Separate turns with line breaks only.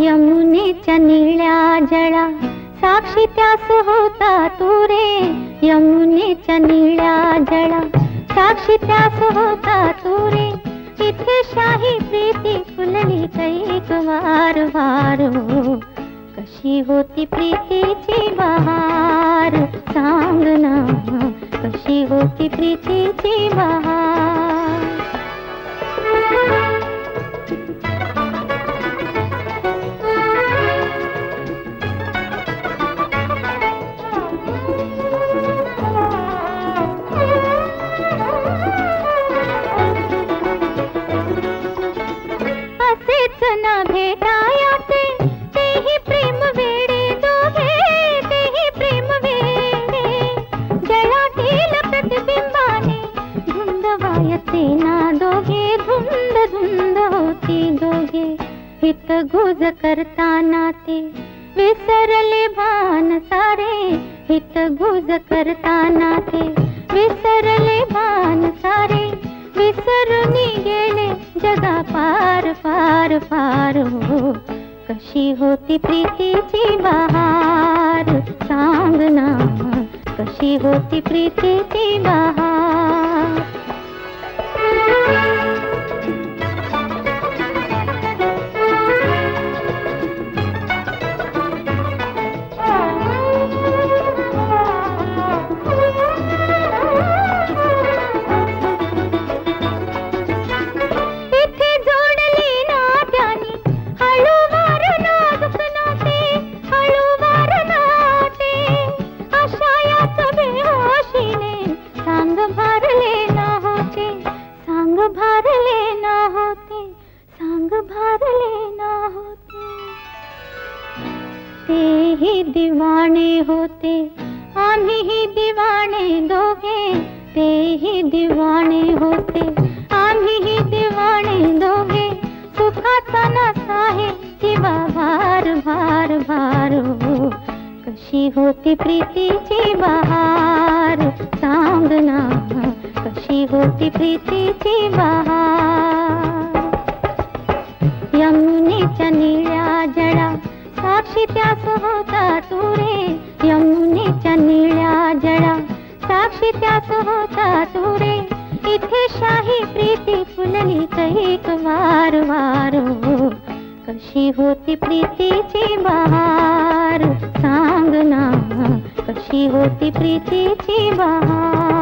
यमुनेच्या निळ्या जळा साक्षी त्यास होता तू रे. यमुनेच्या निळ्या जळा साक्षी त्यास होता तू रे. इथे शाही प्रीती फुलली कैक वार वार. कशी होती प्रीतीची बहार सांग ना, कशी होती प्रीतीची बहार. ना भेटाया तेही प्रेम वेडे दोघे, तेही प्रेम वेडे. जळातील प्रतिबिंबाने धुंदवायचे ना दोघे, धुंद धुंद होती दोघे. हित गुज करताना ते विसरले भान सारे. हित गुज करताना ते विसरले भान सारे. विसरुनी गेले जगा पार पार पार. कशी होती प्रीतीची बहार सांग ना, कशी होती प्रीतीची बहार. तेही दिवाणे होते आम्हीही दिवाणे दोघे. तेही दिवाणे होते आम्हीही दिवाणे दोघे. सुखाचा नसा आहे किंवा भार भार भार. कशी होती प्रीतीची बहार सांग ना, कशी होती प्रीतीची बहार. यमुनेच्या निळ्या जळा साक्षी त्यास होता तू रे. यमुनेच्या निळ्या जळा साक्षी त्यास होता तू रे. इथे शाही प्रीती फुलली कैक वार वार. कशी होती प्रीतीची बहार सांग ना, कशी होती प्रीतीची बहार.